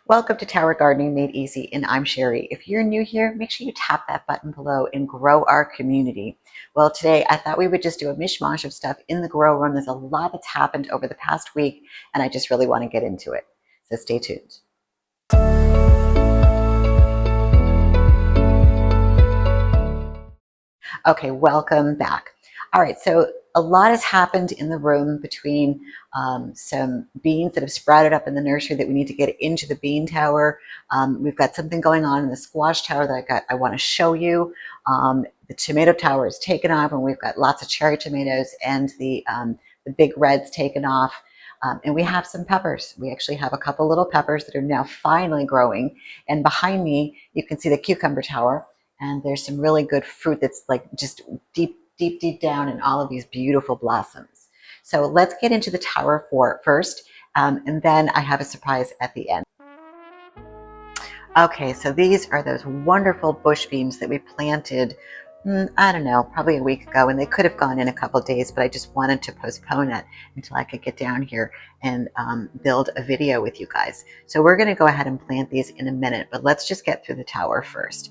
Welcome to Tower Gardening Made Easy, and I'm Sherry. If you're new here, make sure you tap that button below and grow our community. Well, today I thought we would just do a mishmash of stuff in the grow room. There's a lot that's happened over the past week, and I just really want to get into it. So stay tuned. Okay, welcome back. All right, so a lot has happened in the room between some beans that have sprouted up in the nursery that we need to get into the bean tower. We've got something going on in the squash tower that I want to show you. The tomato tower is taken off, and we've got lots of cherry tomatoes, and the big reds taken off. And we have some peppers. We actually have a couple little peppers that are now finally growing. And behind me, you can see the cucumber tower. And there's some really good fruit that's like just deep down in all of these beautiful blossoms. So let's get into the tower first, and then I have a surprise at the end. Okay, so these are those wonderful bush beans that we planted, I don't know, probably a week ago, and they could have gone in a couple of days, but I just wanted to postpone it until I could get down here and build a video with you guys. So we're going to go ahead and plant these in a minute, but let's just get through the tower first.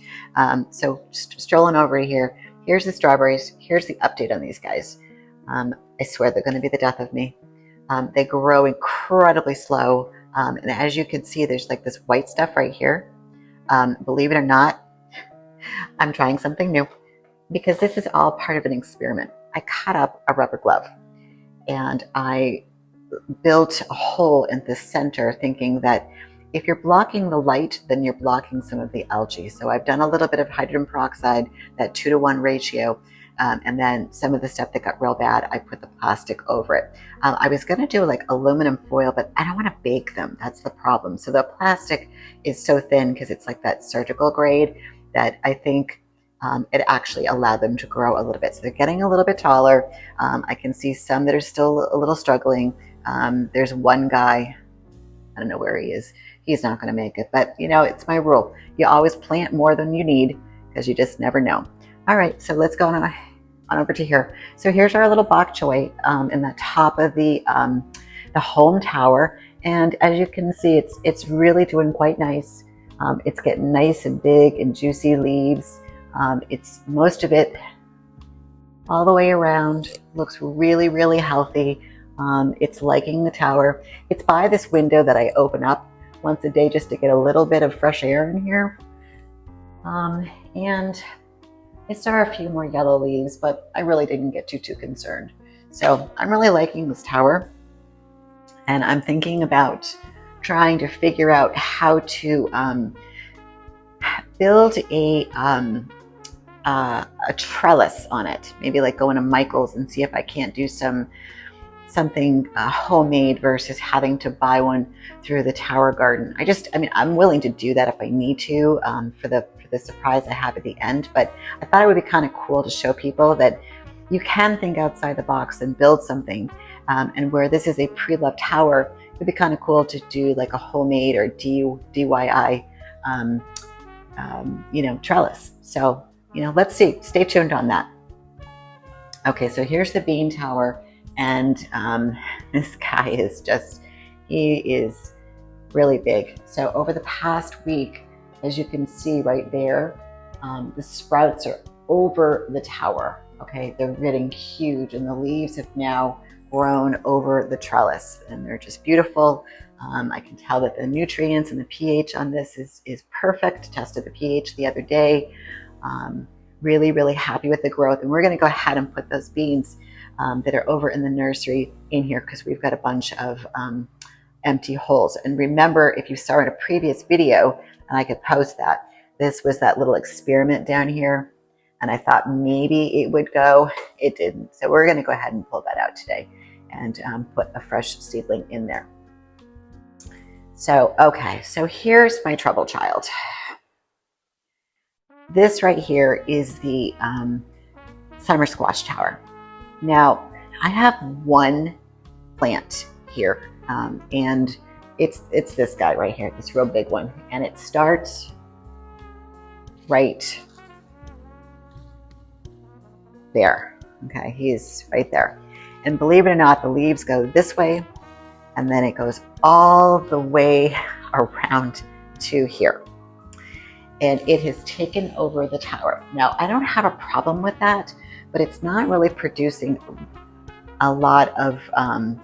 So strolling over here, here's the strawberries. Here's the update on these guys. I swear they're going to be the death of me. They grow incredibly slow, and as you can see, there's like this white stuff right here. Believe it or not, I'm trying something new, because this is all part of an experiment. I cut up a rubber glove and I built a hole in the center, thinking that if you're blocking the light, then you're blocking some of the algae. So I've done a little bit of hydrogen peroxide, that 2-to-1 ratio, and then some of the stuff that got real bad, I put the plastic over it. I was going to do like aluminum foil, but I don't want to bake them. That's the problem. So the plastic is so thin, because it's like that surgical grade, that I think it actually allowed them to grow a little bit. So they're getting a little bit taller. I can see some that are still a little struggling. There's one guy, I don't know where he is. He's not going to make it, but you know, it's my rule. You always plant more than you need, because you just never know. All right, so let's go on over to here. So here's our little bok choy in the top of the home tower. And as you can see, it's really doing quite nice. It's getting nice and big and juicy leaves. It's most of it all the way around. Looks really, really healthy. It's liking the tower. It's by this window that I open up once a day just to get a little bit of fresh air in here. And I saw a few more yellow leaves, but I really didn't get too concerned. So I'm really liking this tower, and I'm thinking about trying to figure out how to build a trellis on it. Maybe like go into Michael's and see if I can't do something homemade versus having to buy one through the tower garden. I mean, I'm willing to do that if I need to for the surprise I have at the end, but I thought it would be kind of cool to show people that you can think outside the box and build something. And where this is a pre-loved tower, it would be kind of cool to do like a homemade or DYI trellis. So, let's see. Stay tuned on that. Okay, so here's the bean tower, and this guy is he is really big. So over the past week, as you can see right there, the sprouts are over the tower. Okay, they're getting huge, and the leaves have now grown over the trellis, and they're just beautiful. I can tell that the nutrients and the pH on this is perfect. Tested the pH the other day. Really, really happy with the growth, and we're going to go ahead and put those beans that are over in the nursery in here, because we've got a bunch of empty holes. And remember, if you saw in a previous video, and I could post that, this was that little experiment down here, and I thought maybe it would go. It didn't. So we're going to go ahead and pull that out today and put a fresh seedling in there. So, okay, so here's my trouble child. This right here is the summer squash tower. Now, I have one plant here, and it's this guy right here, this real big one, and it starts right there. Okay, he's right there. And believe it or not, the leaves go this way, and then it goes all the way around to here. And it has taken over the tower. Now, I don't have a problem with that, but it's not really producing a lot of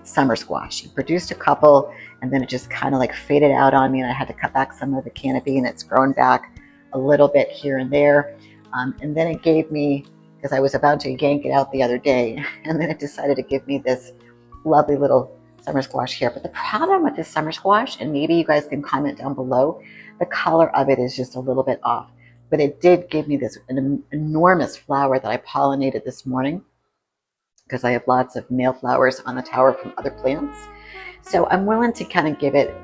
summer squash. It produced a couple, and then it just kind of like faded out on me, and I had to cut back some of the canopy, and it's grown back a little bit here and there. And then it gave me, because I was about to yank it out the other day, and then it decided to give me this lovely little summer squash here. But the problem with this summer squash, and maybe you guys can comment down below, the color of it is just a little bit off. But it did give me this enormous flower that I pollinated this morning, because I have lots of male flowers on the tower from other plants. So I'm willing to kind of give it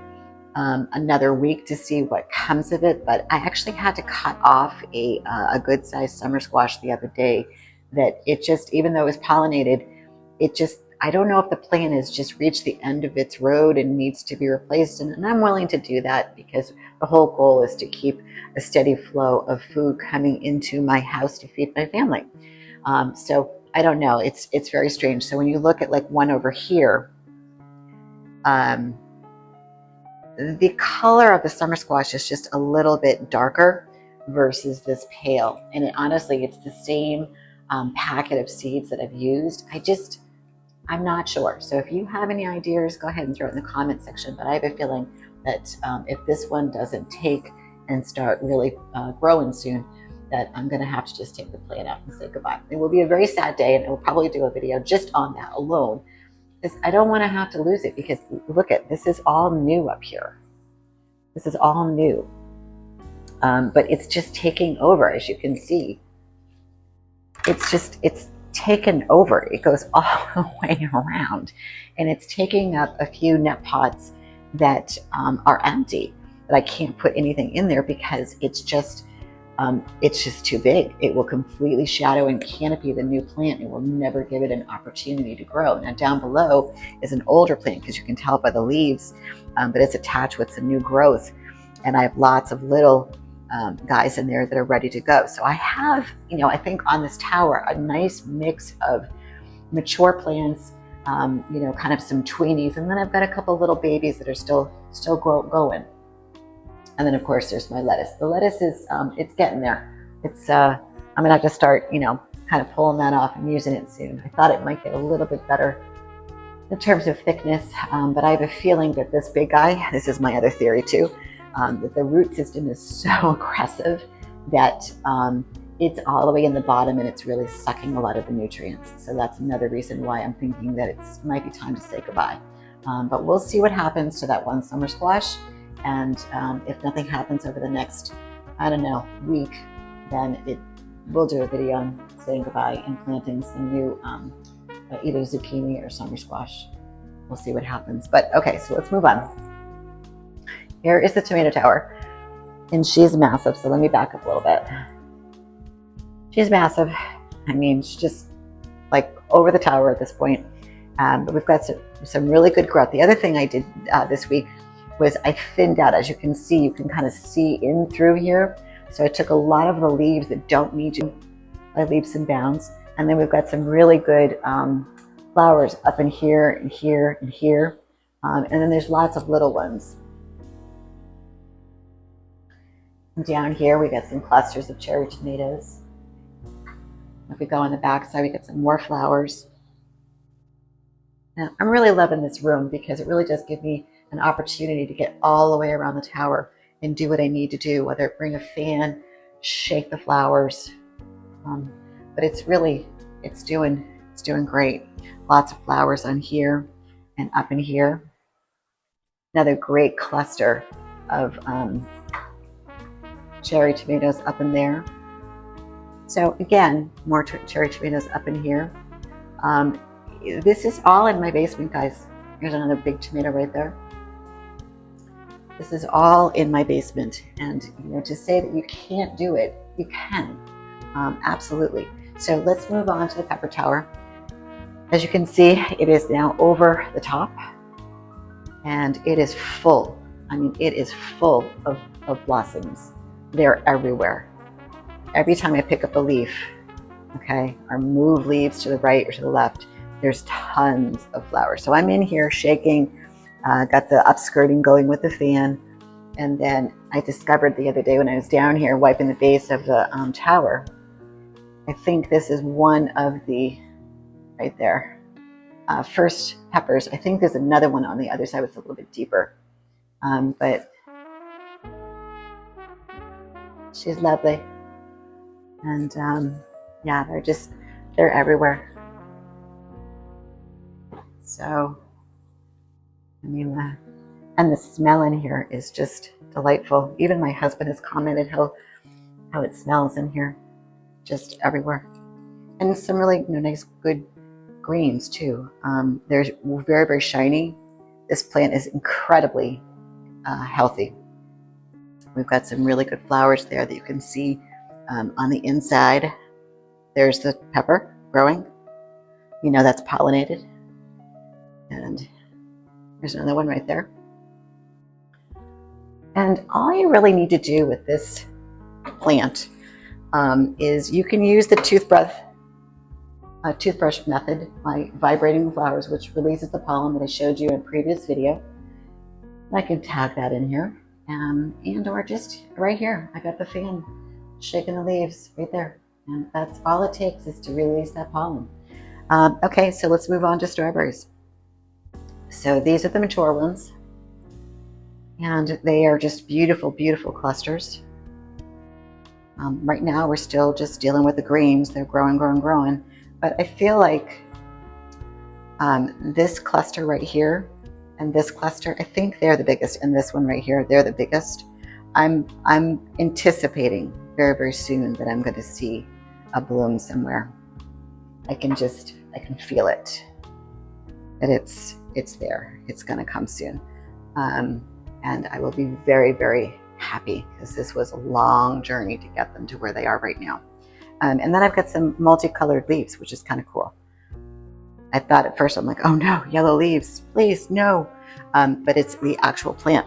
another week to see what comes of it. But I actually had to cut off a good sized summer squash the other day that it just, even though it was pollinated, it just, I don't know if the plant has just reached the end of its road and needs to be replaced. And I'm willing to do that because the whole goal is to keep a steady flow of food coming into my house to feed my family. So I don't know, it's very strange. So when you look at like one over here, the color of the summer squash is just a little bit darker versus this pale. And honestly, it's the same packet of seeds that I've used. I'm not sure. So if you have any ideas, go ahead and throw it in the comment section. But I have a feeling that if this one doesn't take and start really growing soon, that I'm going to have to just take the plant out and say goodbye. It will be a very sad day, and I will probably do a video just on that alone, because I don't want to have to lose it. Because look at, this is all new up here. This is all new. But it's just taking over, as you can see. It's taken over. It goes all the way around, and it's taking up a few net pots that are empty, that I can't put anything in there because it's just too big. It will completely shadow and canopy the new plant. It will never give it an opportunity to grow. Now down below is an older plant, because you can tell by the leaves, but it's attached with some new growth, and I have lots of little guys in there that are ready to go. So I have, I think on this tower, a nice mix of mature plants, kind of some tweenies, and then I've got a couple little babies that are still going. And then of course there's my lettuce. The lettuce is, it's getting there. It's, I'm gonna have to start, kind of pulling that off and using it soon. I thought it might get a little bit better in terms of thickness, but I have a feeling that this big guy, this is my other theory too, that the root system is so aggressive that it's all the way in the bottom, and it's really sucking a lot of the nutrients. So that's another reason why I'm thinking that it might be time to say goodbye. But we'll see what happens to that one summer squash. And if nothing happens over the next, I don't know, week, then we'll do a video on saying goodbye and planting some new either zucchini or summer squash. We'll see what happens. But okay, so let's move on. Here is the tomato tower, and she's massive. So let me back up a little bit. She's massive. I mean, she's just like over the tower at this point. But we've got some really good growth. The other thing I did this week was I thinned out. As you can see, you can kind of see in through here. So I took a lot of the leaves that don't need you by leaps and bounds. And then we've got some really good flowers up in here and here and here. And then there's lots of little ones. And down here, we got some clusters of cherry tomatoes. If we go on the back side, we get some more flowers. Now, I'm really loving this room because it really does give me an opportunity to get all the way around the tower and do what I need to do, whether it bring a fan, shake the flowers. But it's doing great. Lots of flowers on here and up in here. Another great cluster of cherry tomatoes up in there. So again, more cherry tomatoes up in here. This is all in my basement, guys. Here's another big tomato right there. This is all in my basement. And to say that you can't do it, you can. Absolutely. So let's move on to the pepper tower. As you can see, it is now over the top, and it is full. I mean, it is full of blossoms. They're everywhere. Every time I pick up a leaf, okay, or move leaves to the right or to the left, there's tons of flowers. So I'm in here shaking, got the upskirting going with the fan, And then I discovered the other day when I was down here wiping the base of the tower, I think this is one of the, right there, first peppers. I think there's another one on the other side that's a little bit deeper. But she's lovely. And yeah, they're everywhere. So, I mean, and the smell in here is just delightful. Even my husband has commented how it smells in here, just everywhere. And some really nice, good greens too. They're very, very shiny. This plant is incredibly healthy. We've got some really good flowers there that you can see on the inside. There's the pepper growing. You know that's pollinated. And there's another one right there. And all you really need to do with this plant is you can use the toothbrush method by vibrating the flowers, which releases the pollen that I showed you in a previous video. I can tag that in here, and or just right here, I got the fan shaking the leaves right there, and that's all it takes is to release that pollen. Okay, so let's move on to strawberries. So these are the mature ones, and they are just beautiful, beautiful clusters. Right now we're still just dealing with the greens. They're growing, growing, growing, but I feel like this cluster right here and this cluster, I think they're the biggest, and this one right here, they're the biggest. I'm anticipating very, very soon that I'm going to see a bloom somewhere. I can feel it, that it's there. It's going to come soon. And I will be very, very happy because this was a long journey to get them to where they are right now. And then I've got some multicolored leaves, which is kind of cool. I thought at first, I'm like, oh no, yellow leaves, please, no. But it's the actual plant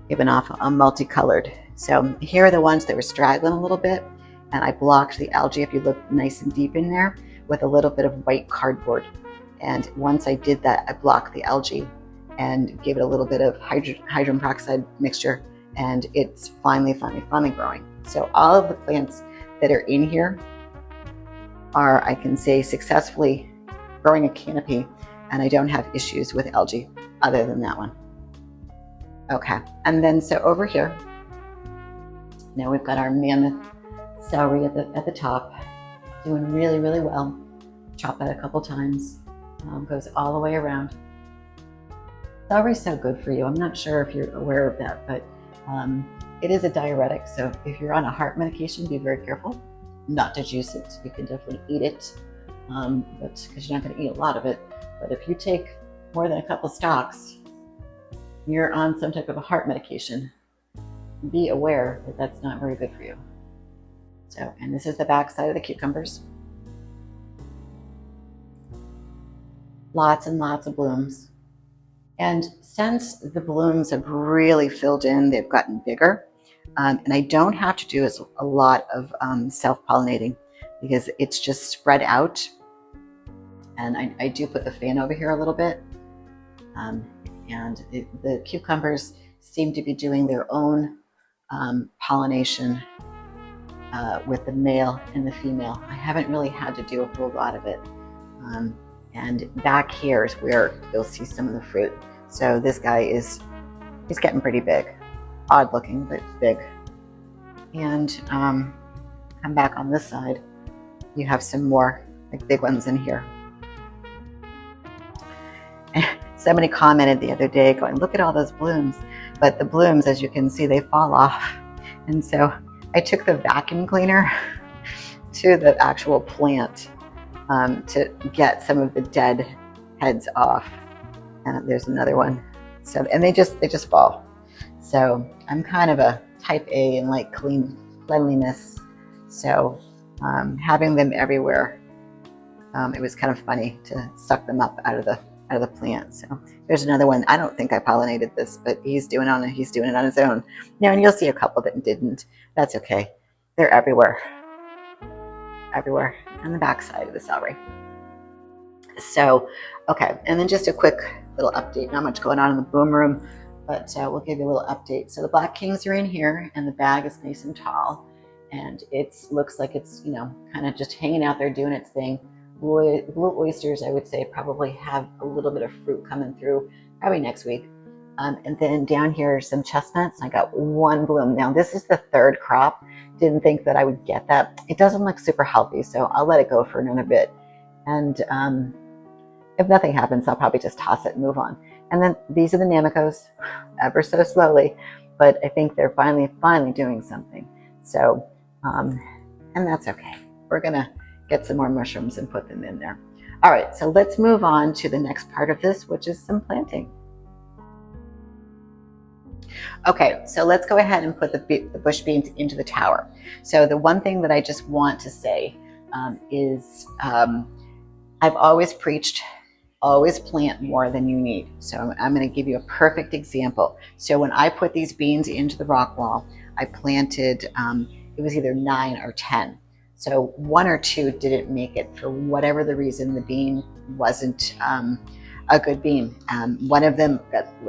giving off a multicolored. So here are the ones that were straggling a little bit, and I blocked the algae, if you look nice and deep in there, with a little bit of white cardboard. And once I did that, I blocked the algae and gave it a little bit of hydrogen peroxide mixture, and it's finally growing. So all of the plants that are in here are, I can say, successfully growing a canopy, and I don't have issues with algae other than that one. Okay, and then so over here, now we've got our mammoth celery at the top, doing really, really well. Chop that a couple times, goes all the way around. Celery's so good for you. I'm not sure if you're aware of that, but it is a diuretic. So if you're on a heart medication, be very careful not to juice it. You can definitely eat it, but because you're not going to eat a lot of it. But if you take more than a couple stalks, you're on some type of a heart medication. Be aware that that's not very good for you. So, and this is the back side of the cucumbers. Lots and lots of blooms. And since the blooms have really filled in, they've gotten bigger. And I don't have to do a lot of self-pollinating because it's just spread out. And I do put the fan over here a little bit. And the cucumbers seem to be doing their own pollination with the male and the female. I haven't really had to do a whole lot of it. And back here is where you'll see some of the fruit. So this guy he's getting pretty big. Odd looking, but big. And come back on this side, you have some more like big ones in here. Somebody commented the other day going, look at all those blooms. But the blooms, as you can see, they fall off. And so I took the vacuum cleaner to the actual plant to get some of the dead heads off. And there's another one. So, and they just fall. So I'm kind of a type A in like cleanliness. So having them everywhere, it was kind of funny to suck them up out of the plant. So there's another one. I don't think I pollinated this, but he's doing it on his own. Now, and you'll see a couple that didn't. That's okay. They're everywhere. Everywhere on the back side of the celery. So, okay, and then just a quick little update. Not much going on in the boom room. but we'll give you a little update. So the black kings are in here, and the bag is nice and tall, and it looks like it's, you know, kind of just hanging out there doing its thing. Blue oysters, I would say, probably have a little bit of fruit coming through probably next week. And then down here are some chestnuts. I got one bloom. Now this is the third crop. Didn't think that I would get that. It doesn't look super healthy, so I'll let it go for another bit. And if nothing happens, I'll probably just toss it and move on. And then these are the namicos, ever so slowly, but I think they're finally doing something. So, and that's okay. We're gonna get some more mushrooms and put them in there. All right, so let's move on to the next part of this, which is some planting. Okay, so let's go ahead and put the bush beans into the tower. So the one thing that I just want to say is I've always preached, always plant more than you need. So I'm going to give you a perfect example. So when I put these beans into the rock wall, I planted, it was either 9 or 10. So 1 or 2 didn't make it for whatever the reason. The bean wasn't a good bean. One of them,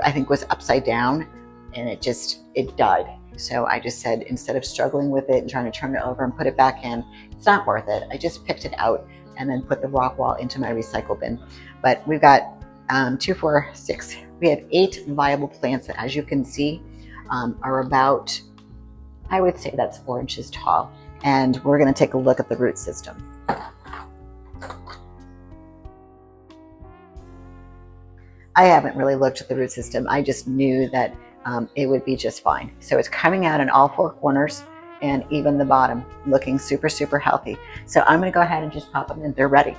I think, was upside down, and it died. So I just said, instead of struggling with it and trying to turn it over and put it back in, it's not worth it. I just picked it out and then put the rock wall into my recycle bin. But we've got 2, 4, 6. We have 8 viable plants that, as you can see, are about, I would say that's 4 inches tall. And we're going to take a look at the root system. I haven't really looked at the root system. I just knew that it would be just fine. So it's coming out in all 4 corners and even the bottom, looking super, super healthy. So I'm going to go ahead and just pop them in. They're ready.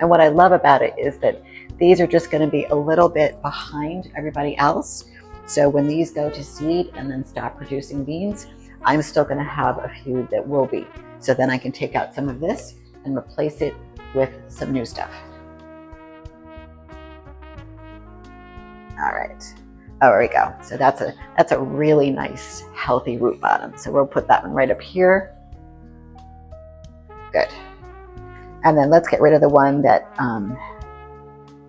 And what I love about it is that these are just going to be a little bit behind everybody else. So when these go to seed and then stop producing beans, I'm still going to have a few that will be. So then I can take out some of this and replace it with some new stuff. All right. Oh, there we go. So that's a really nice, healthy root bottom. So we'll put that one right up here. Good. And then let's get rid of the one that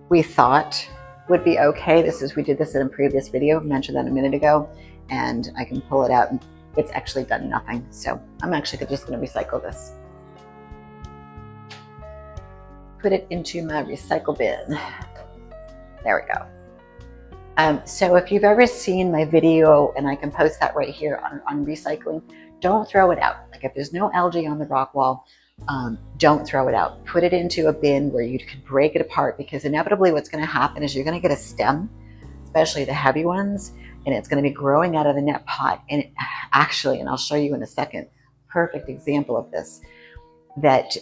we thought would be okay. We did this in a previous video, mentioned that a minute ago, and I can pull it out and it's actually done nothing. So I'm actually just going to recycle this. Put it into my recycle bin. There we go. So if you've ever seen my video, and I can post that right here on recycling, don't throw it out. Like if there's no algae on the rock wall, don't throw it out. Put it into a bin where you can break it apart, because inevitably what's going to happen is you're going to get a stem, especially the heavy ones, and it's going to be growing out of the net pot. And actually, and I'll show you in a second, perfect example of this, that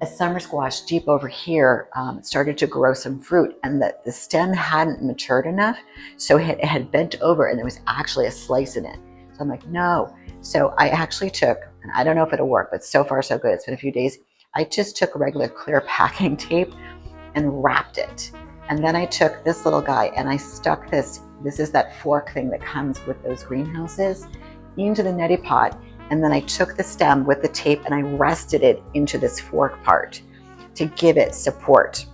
a summer squash deep over here started to grow some fruit, and the stem hadn't matured enough, so it had bent over and there was actually a slice in it. So I'm like, no. So I actually took, and I don't know if it'll work, but so far so good, it's been a few days, I just took regular clear packing tape and wrapped it. And then I took this little guy and I stuck this is that fork thing that comes with those greenhouses, into the neti pot. And then I took the stem with the tape and I rested it into this fork part to give it support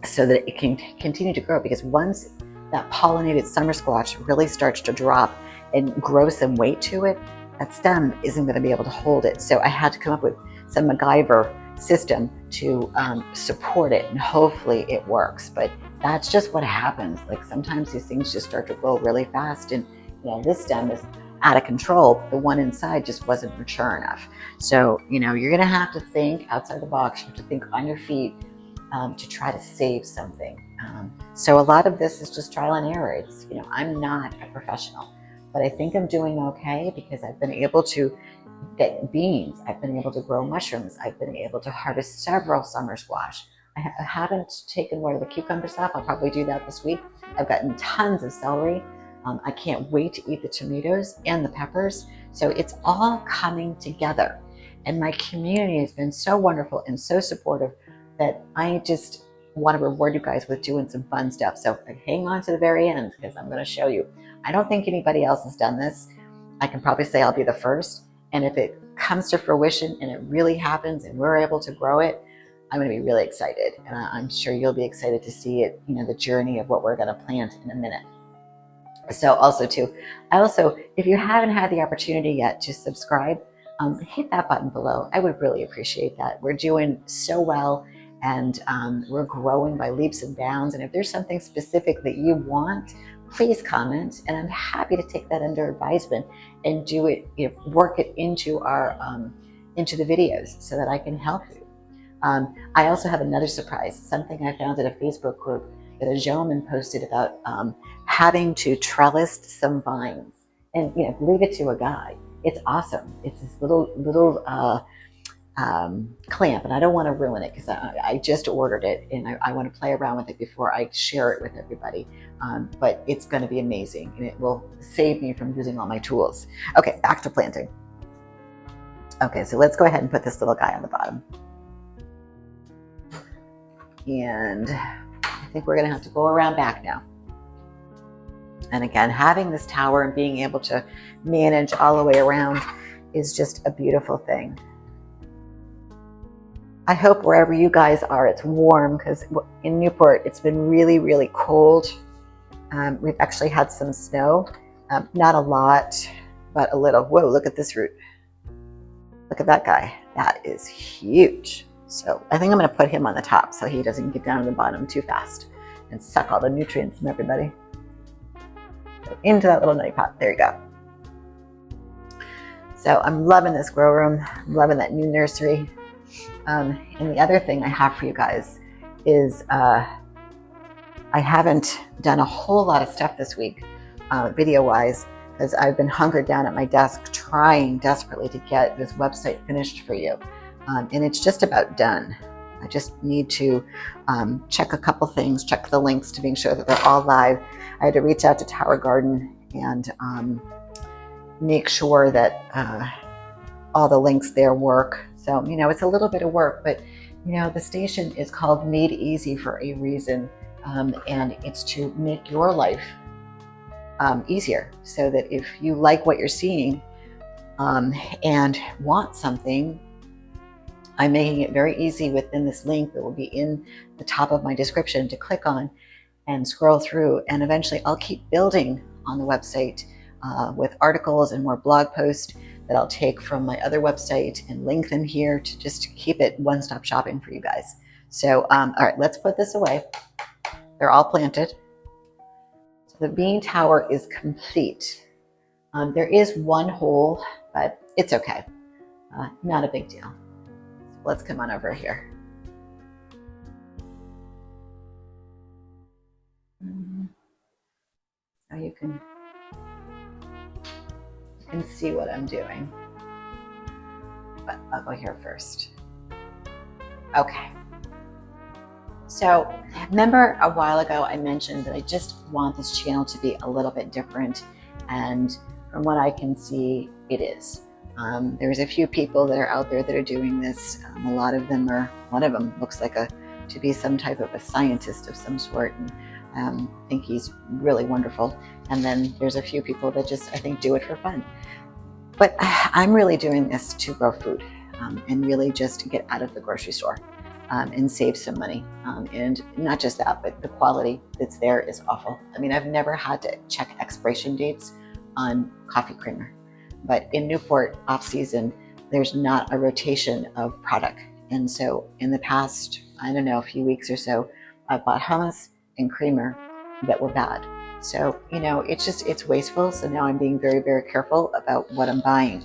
so that it can continue to grow. Because once that pollinated summer squash really starts to drop and grow some weight to it, that stem isn't going to be able to hold it. So I had to come up with some MacGyver system to support it, and hopefully it works. But that's just what happens. Like sometimes these things just start to grow really fast, and you know, this stem is out of control. The one inside just wasn't mature enough. So, you know, you're going to have to think outside the box. You have to think on your feet to try to save something. So a lot of this is just trial and error. It's, you know, I'm not a professional, but I think I'm doing okay because I've been able to get beans. I've been able to grow mushrooms. I've been able to harvest several summer squash. I haven't taken one of the cucumbers off. I'll probably do that this week. I've gotten tons of celery. I can't wait to eat the tomatoes and the peppers. So it's all coming together. And my community has been so wonderful and so supportive that I just want to reward you guys with doing some fun stuff. So hang on to the very end, because I'm going to show you. I don't think anybody else has done this. I can probably say I'll be the first. And if it comes to fruition and it really happens and we're able to grow it, I'm going to be really excited, and I'm sure you'll be excited to see it, the journey of what we're going to plant in a minute. So also too, if you haven't had the opportunity yet to subscribe, hit that button below. I would really appreciate that. We're doing so well, and we're growing by leaps and bounds. And if there's something specific that you want, please comment, and I'm happy to take that under advisement and do it, work it into into the videos so that I can help you. I also have another surprise, something I found in a Facebook group that a gentleman posted about having to trellis some vines, and leave it to a guy. It's awesome. It's this little clamp, and I don't want to ruin it because I just ordered it, and I want to play around with it before I share it with everybody. But it's going to be amazing, and it will save me from using all my tools. Okay, back to planting. Okay, so let's go ahead and put this little guy on the bottom. And I think we're going to have to go around back now. And again, having this tower and being able to manage all the way around is just a beautiful thing. I hope wherever you guys are, it's warm, because in Newport, it's been really, really cold. We've actually had some snow, not a lot, but a little. Whoa, look at this root. Look at that guy. That is huge. So I think I'm going to put him on the top so he doesn't get down to the bottom too fast and suck all the nutrients from everybody. So into that little nutty pot. There you go. So I'm loving this grow room. I'm loving that new nursery. And the other thing I have for you guys is I haven't done a whole lot of stuff this week, video-wise, because I've been hunkered down at my desk trying desperately to get this website finished for you. And it's just about done. I just need to check a couple things, check the links to make sure that they're all live. I had to reach out to towergarden and make sure that all the links there work. So, it's a little bit of work, but, the station is called Made Easy for a reason. And it's to make your life easier, so that if you like what you're seeing and want something, I'm making it very easy within this link that will be in the top of my description to click on and scroll through. And eventually I'll keep building on the website with articles and more blog posts that I'll take from my other website and link them here to just keep it one-stop shopping for you guys. So, all right, let's put this away. They're all planted. So the bean tower is complete. There is one hole, but it's okay. Not a big deal. Let's come on over here. So you can see what I'm doing. But I'll go here first. Okay. So remember a while ago I mentioned that I just want this channel to be a little bit different, and from what I can see, it is. There's a few people that are out there that are doing this. A lot of them are, one of them looks like to be some type of a scientist of some sort, and I think he's really wonderful. And then there's a few people that just, I think, do it for fun. But I'm really doing this to grow food and really just to get out of the grocery store and save some money. And not just that, but the quality that's there is awful. I mean, I've never had to check expiration dates on coffee creamer. But in Newport off-season, there's not a rotation of product. And so in the past, I don't know, a few weeks or so, I've bought hummus and creamer that were bad. So, it's wasteful. So now I'm being very, very careful about what I'm buying.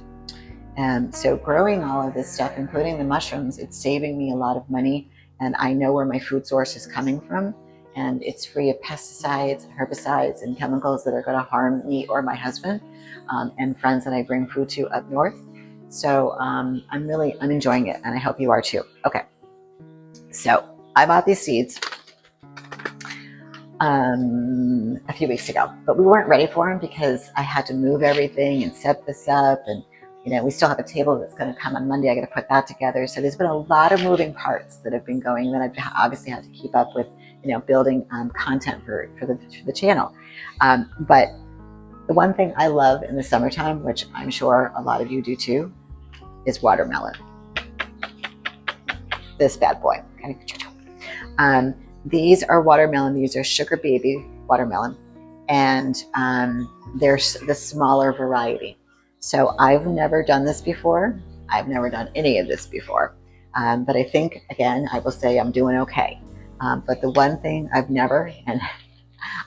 And so growing all of this stuff, including the mushrooms, it's saving me a lot of money. And I know where my food source is coming from. And it's free of pesticides, herbicides, and chemicals that are going to harm me or my husband and friends that I bring food to up north. So I'm enjoying it, and I hope you are too. Okay, so I bought these seeds a few weeks ago, but we weren't ready for them because I had to move everything and set this up, and we still have a table that's going to come on Monday. I got to put that together. So there's been a lot of moving parts that have been going that I've obviously had to keep up with, building content for the channel. But the one thing I love in the summertime, which I'm sure a lot of you do too, is watermelon. this bad boy. These are watermelon. These are sugar baby watermelon, and they're the smaller variety. So I've never done this before. I've never done any of this before. But I think, again, I will say I'm doing okay. But the one thing I've never, and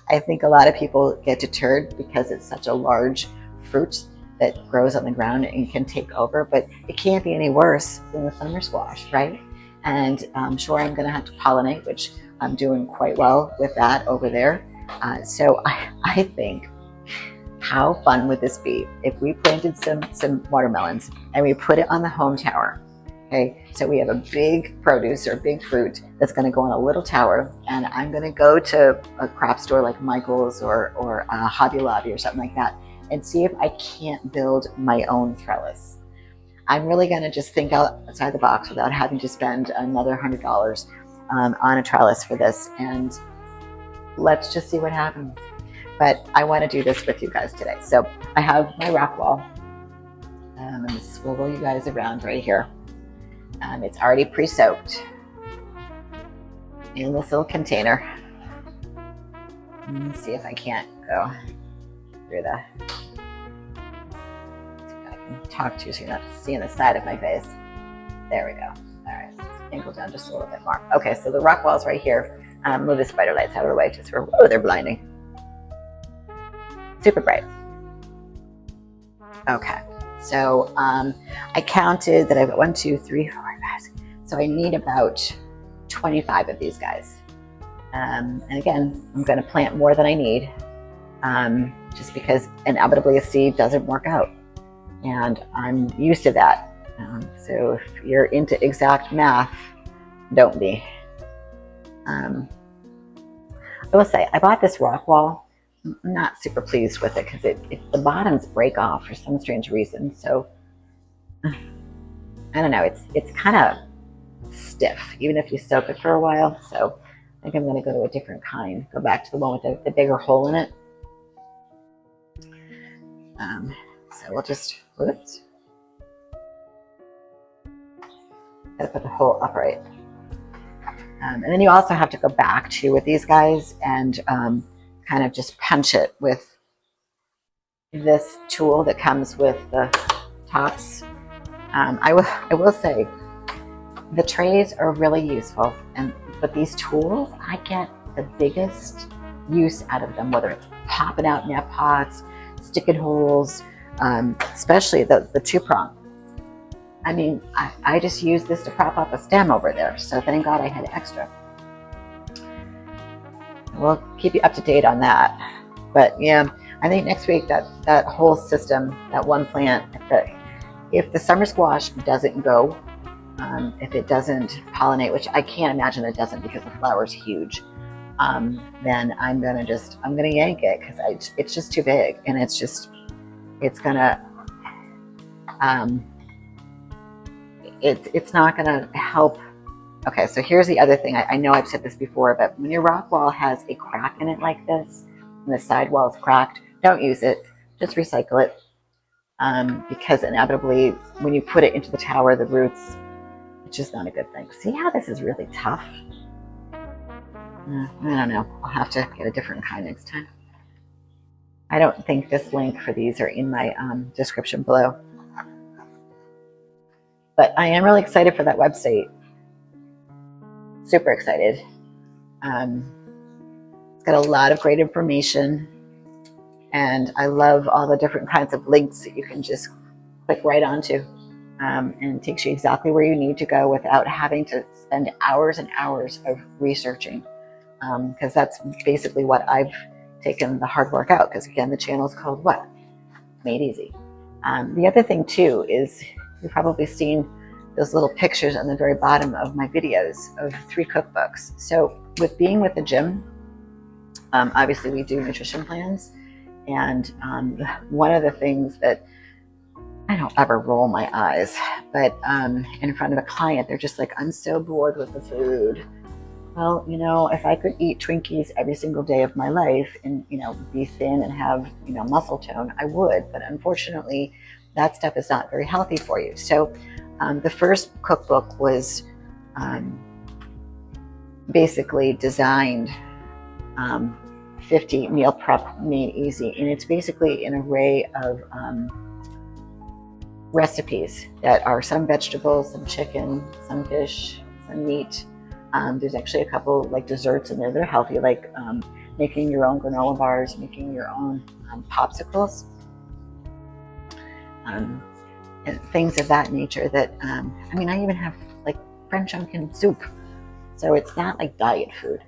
I think a lot of people get deterred because it's such a large fruit that grows on the ground and can take over, but it can't be any worse than the summer squash, right? And I'm sure I'm going to have to pollinate, which I'm doing quite well with that over there. So I think, how fun would this be if we planted some watermelons and we put it on the home tower? Okay, so we have a big produce or big fruit that's going to go on a little tower, and I'm going to go to a crop store like Michael's or Hobby Lobby or something like that and see if I can't build my own trellis. I'm really going to just think outside the box without having to spend another $100 on a trellis for this, and let's just see what happens. But I want to do this with you guys today. So I have my rock wall. I'm going to swivel you guys around right here. It's already pre-soaked in this little container. Let me see if I can't go through the, I can talk to you so you're not seeing the side of my face. There we go. All right, angle down just a little bit more. Okay, so the rock wall's right here. Move the spider lights out of the way just for, oh, they're blinding. Super bright. Okay. So I counted that I've got 1, 2, 3, 4, 5. So I need about 25 of these guys. And again, I'm going to plant more than I need, just because inevitably a seed doesn't work out. And I'm used to that. So if you're into exact math, don't be. I will say, I bought this rock wall. I'm not super pleased with it because the bottoms break off for some strange reason. So I don't know, it's kind of stiff even if you soak it for a while. So I think I'm going to go to a different kind, go back to the one with the bigger hole in it. So we'll just, whoops, gotta put the hole upright. And then you also have to go back to with these guys and kind of just punch it with this tool that comes with the tops. I will say the trays are really useful, but these tools, I get the biggest use out of them, whether it's popping out net pots, sticking holes, especially the 2-prong. I mean, I just use this to prop up a stem over there, so thank God I had extra. We'll keep you up to date on that. But yeah, I think next week that whole system, that one plant, if the summer squash doesn't go, if it doesn't pollinate, which I can't imagine it doesn't because the flower's huge, then I'm gonna yank it because it's just too big, and it's gonna it's not gonna help. Okay, so here's the other thing. I know I've said this before, but when your rock wall has a crack in it like this, and the side wall is cracked, don't use it. Just recycle it, because inevitably, when you put it into the tower, the roots, it's just not a good thing. See how this is really tough? I don't know. I'll have to get a different kind next time. I don't think this link for these are in my description below. But I am really excited for that website. Super excited. It's got a lot of great information, and I love all the different kinds of links that you can just click right onto, and it takes you exactly where you need to go without having to spend hours and hours of researching, because that's basically what I've taken the hard work out, because again, the channel is called what? Made Easy. The other thing too is you've probably seen those little pictures on the very bottom of my videos of 3 cookbooks. So with being with the gym, obviously we do nutrition plans, and one of the things that I don't ever roll my eyes, but in front of a client, they're just like, I'm so bored with the food. Well, you know, if I could eat Twinkies every single day of my life and, you know, be thin and have, you know, muscle tone, I would. But unfortunately, that stuff is not very healthy for you. So the first cookbook was basically designed 50 meal prep made easy, and it's basically an array of recipes that are some vegetables, some chicken, some fish, some meat. There's actually a couple like desserts in there that are healthy, like making your own granola bars, making your own popsicles, and things of that nature. That I mean, I even have like French pumpkin soup, so it's not like diet food.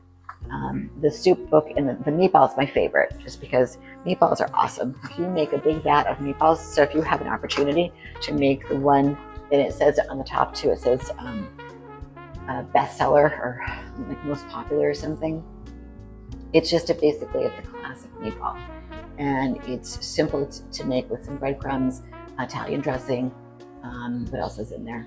The soup book and the meatballs my favorite, just because meatballs are awesome. If you make a big vat of meatballs, so if you have an opportunity to make the one, and it says on the top too, it says bestseller or like most popular or something. It's just basically it's a classic meatball, and it's simple to make with some breadcrumbs, Italian dressing. What else is in there?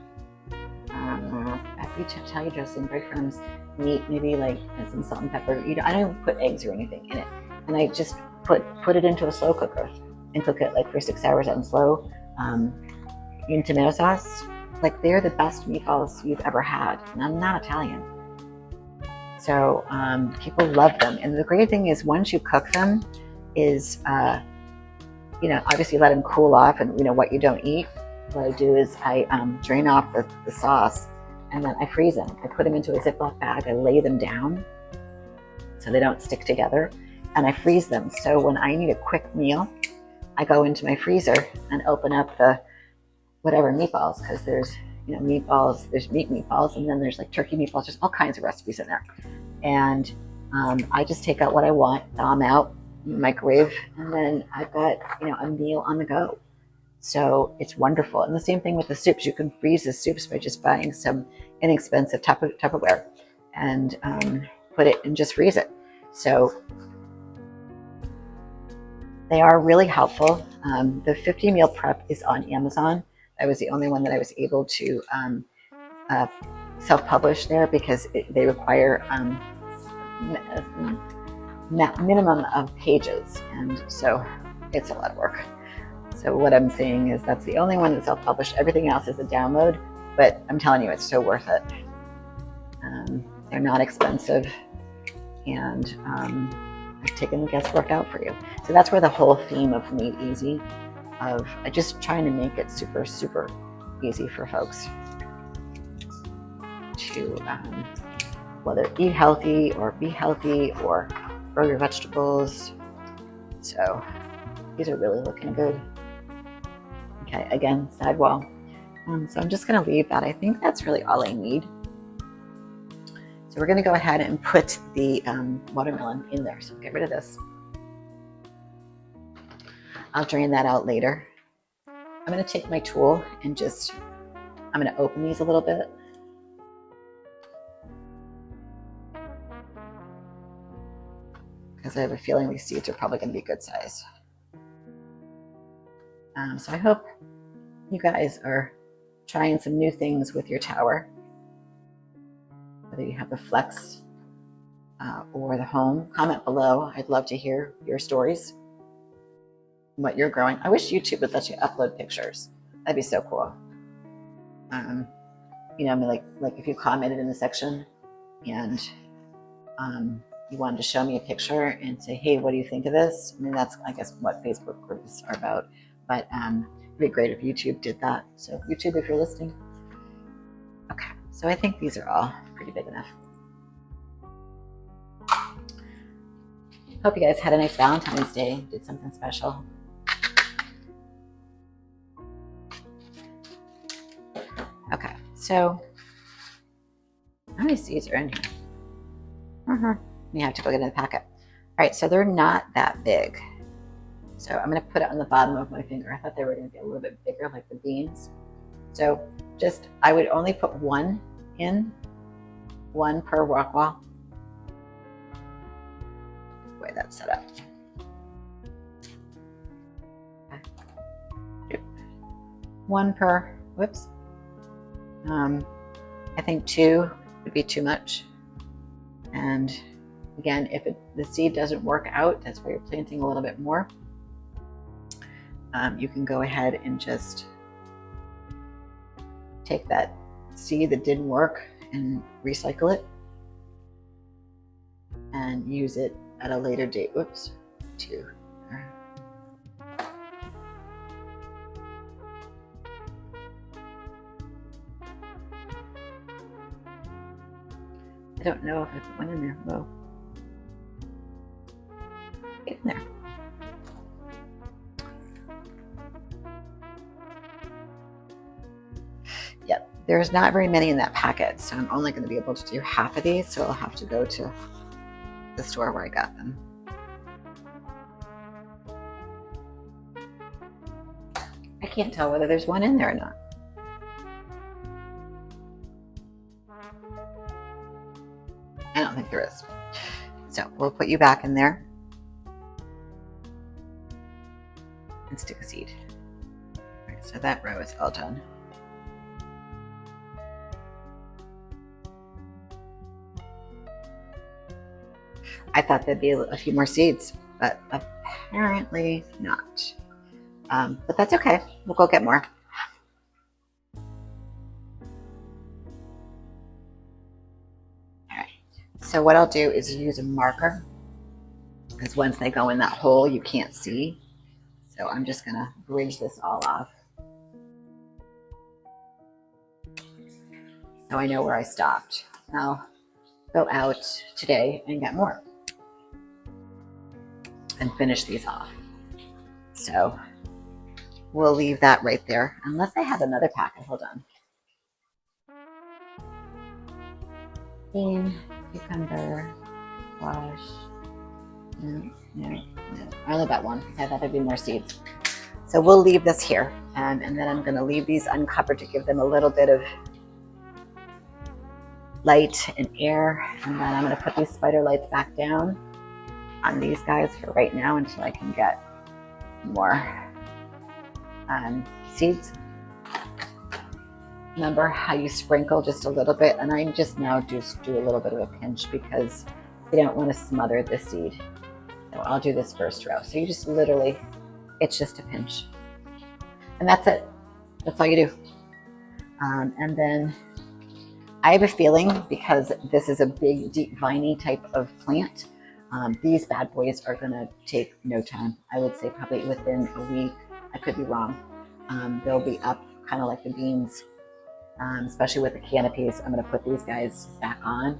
Italian dressing, breadcrumbs, meat, maybe like some salt and pepper. I don't even put eggs or anything in it, and I just put it into a slow cooker and cook it like for 6 hours on slow. In tomato sauce, like they're the best meatballs you've ever had, and I'm not Italian, so people love them. And the great thing is once you cook them, is obviously let them cool off, and what you don't eat. What I do is I drain off the sauce, and then I freeze them. I put them into a Ziploc bag. I lay them down so they don't stick together, and I freeze them. So when I need a quick meal, I go into my freezer and open up the whatever meatballs, because there's meatballs, there's meat meatballs, and then there's like turkey meatballs. There's all kinds of recipes in there, and I just take out what I want, thaw them out, microwave, and then I've got a meal on the go. So it's wonderful. And the same thing with the soups. You can freeze the soups by just buying some inexpensive Tupperware and put it and just freeze it. So they are really helpful. The 50 meal prep is on Amazon. That was the only one that I was able to self-publish there, because they require minimum of pages, and so it's a lot of work. So what I'm saying is that's the only one that's self-published. Everything else is a download, but I'm telling you, it's so worth it. They're not expensive, and I've taken the guesswork out for you. So that's where the whole theme of Made Easy, of just trying to make it super, super easy for folks to whether eat healthy or be healthy or grow your vegetables. So these are really looking good. Okay, again, side wall. So I'm just going to leave that. I think that's really all I need. So we're going to go ahead and put the watermelon in there. So get rid of this. I'll drain that out later. I'm going to take my tool and I'm going to open these a little bit. Because I have a feeling these seeds are probably going to be good size. So I hope you guys are trying some new things with your tower. Whether you have the Flex or the Home, comment below. I'd love to hear your stories, what you're growing. I wish YouTube would let you upload pictures. That'd be so cool. I mean, like if you commented in the section and you wanted to show me a picture and say, hey, what do you think of this? I mean, that's, I guess, what Facebook groups are about. But it'd be great if YouTube did that. So YouTube, if you're listening. Okay, so I think these are all pretty big enough. Hope you guys had a nice Valentine's Day, did something special. Okay, so how many seeds are in here? You have to go get in the packet. All right, so they're not that big. So I'm going to put it on the bottom of my finger. I thought they were going to be a little bit bigger, like the beans. So I would only put one in, one per rock wall. The way that's set up. Okay. One per, whoops. I think two would be too much. And again, if the seed doesn't work out, that's why you're planting a little bit more. You can go ahead and just take that seed that didn't work and recycle it and use it at a later date. Whoops, two. I don't know if I put one in there. Whoa. Get in there. Yep, there's not very many in that packet, so I'm only going to be able to do half of these, so I'll have to go to the store where I got them. I can't tell whether there's one in there or not. I don't think there is. So we'll put you back in there and stick a seed. All right, so that row is all done. I thought there'd be a few more seeds, but apparently not. But that's okay. We'll go get more. All right. So what I'll do is use a marker, because once they go in that hole, you can't see. So I'm just going to bridge this all off, so I know where I stopped. I'll go out today and get more and finish these off. So we'll leave that right there, unless I have another packet. Hold on. Bean, cucumber, squash. No. I only got one. I thought there'd be more seeds. So we'll leave this here, and then I'm going to leave these uncovered to give them a little bit of light and air, and then I'm going to put these spider lights back down on these guys for right now until I can get more seeds. Remember how you sprinkle just a little bit, and I just now just do a little bit of a pinch because you don't want to smother the seed. So I'll do this first row. So you just literally, it's just a pinch, and that's it. That's all you do. And then I have a feeling, because this is a big, deep, viney type of plant, these bad boys are going to take no time. I would say probably within a week. I could be wrong. They'll be up kind of like the beans, especially with the canopies. I'm going to put these guys back on.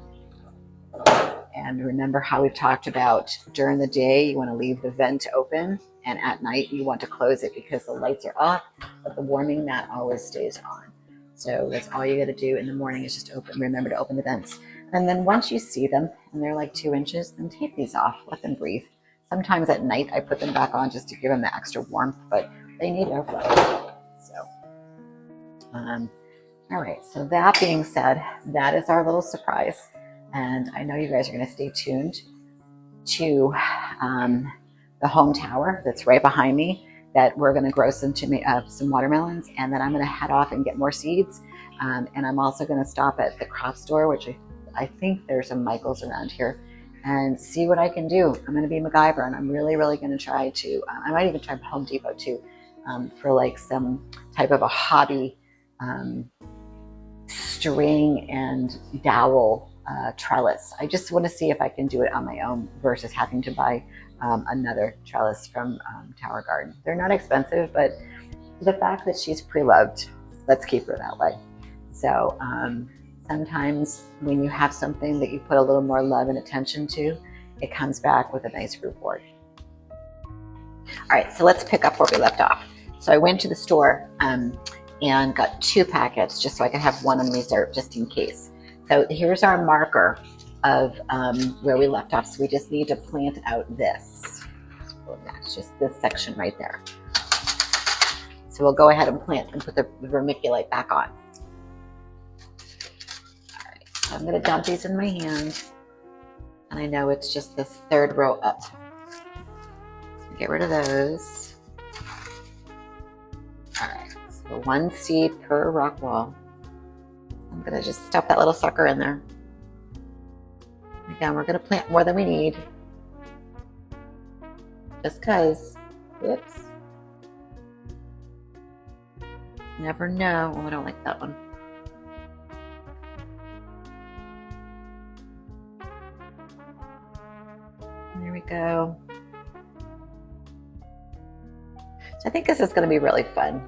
And remember how we've talked about during the day, you want to leave the vent open, and at night you want to close it because the lights are off, but the warming mat always stays on. So that's all you got to do in the morning is just remember to open the vents. And then once you see them and they're like 2 inches, then take these off, let them breathe. Sometimes at night I put them back on just to give them the extra warmth, but they need airflow. So, all right, so that being said, that is our little surprise. And I know you guys are going to stay tuned to the home tower that's right behind me, that we're going to grow some watermelons, and then I'm going to head off and get more seeds. And I'm also going to stop at the crop store, which I think there's some Michaels around here, and see what I can do. I'm going to be MacGyver, and I'm really, really going to try to, I might even try Home Depot too, for like some type of a hobby string and dowel trellis. I just want to see if I can do it on my own versus having to buy another trellis from towergarden. They're not expensive, but the fact that she's pre-loved, let's keep her that way. So sometimes when you have something that you put a little more love and attention to, it comes back with a nice reward. All right, so let's pick up where we left off. So I went to the store and got 2 packets just so I could have one on reserve just in case. So here's our marker of where we left off. So we just need to plant out this. Well, that's just this section right there. So we'll go ahead and plant and put the vermiculite back on. All right, so I'm going to dump these in my hand. And I know it's just this 3rd row up. So get rid of those. All right, so 1 seed per rock wall. I'm going to just stuff that little sucker in there. Again, we're going to plant more than we need. Just because. Whoops. Never know. Oh, I don't like that one. go. So I think this is going to be really fun.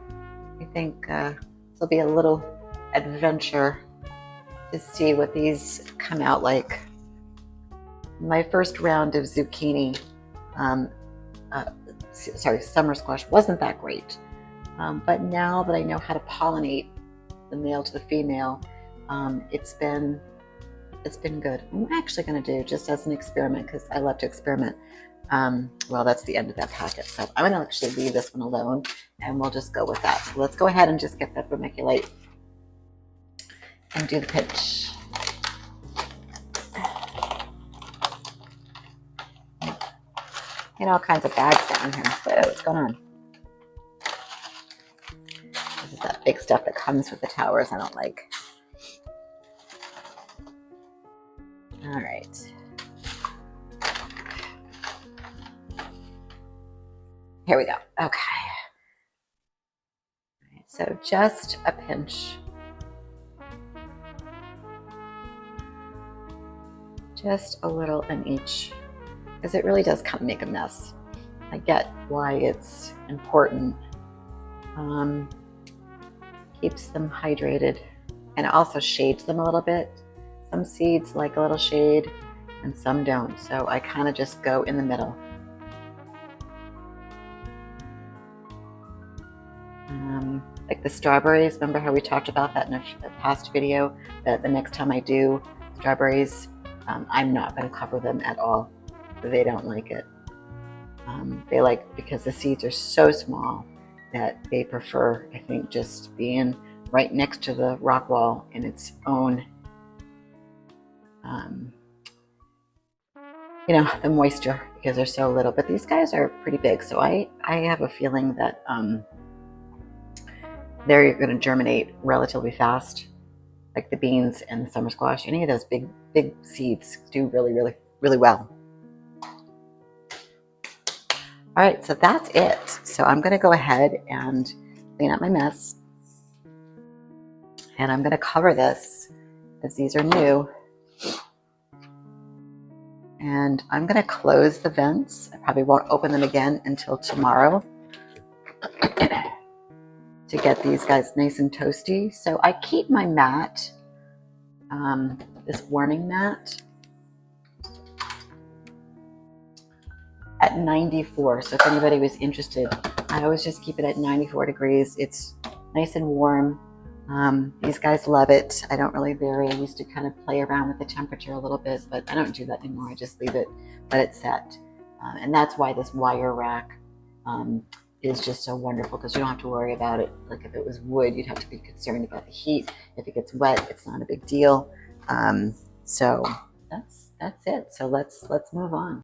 I think this will be a little adventure to see what these come out like. My first round of zucchini, summer squash, wasn't that great. But now that I know how to pollinate the male to the female, it's been good. I'm actually going to do, just as an experiment, because I love to experiment. Well, that's the end of that packet, so I'm going to actually leave this one alone, and we'll just go with that. So let's go ahead and just get that vermiculite and do the pinch. All kinds of bags down here. Whoa, what's going on? This is that big stuff that comes with the towers I don't like. All right. Here we go. Okay. All right, so just a pinch. Just a in each, because it really does kind of make a mess. I get why it's important. Keeps them hydrated, and it also shades them a little bit. Some seeds like a little shade and some don't, so I kind of just go in the middle. Like the strawberries, remember how we talked about that in a past video, that the next time I do strawberries, I'm not going to cover them at all. They don't like it. They like, because the seeds are so small, that they prefer, I think, just being right next to the rock wall in its own, the moisture, because they're so little. But these guys are pretty big, so I have a feeling that they're going to germinate relatively fast, like the beans and the summer squash. Any of those big seeds do really, really, really well. All right, so that's it. So I'm going to go ahead and clean up my mess. And I'm going to cover this, as these are new. And I'm going to close the vents. I probably won't open them again until tomorrow to get these guys nice and toasty. So I keep my mat, this warming mat, at 94. So if anybody was interested, I always just keep it at 94 degrees. It's nice and warm. These guys love it. I don't really vary. I used to kind of play around with the temperature a little bit, but I don't do that anymore. I just leave it, let it set. And that's why this wire rack is just so wonderful, because you don't have to worry about it. Like if it was wood, you'd have to be concerned about the heat. If it gets wet, it's not a big deal. So that's it. So let's move on.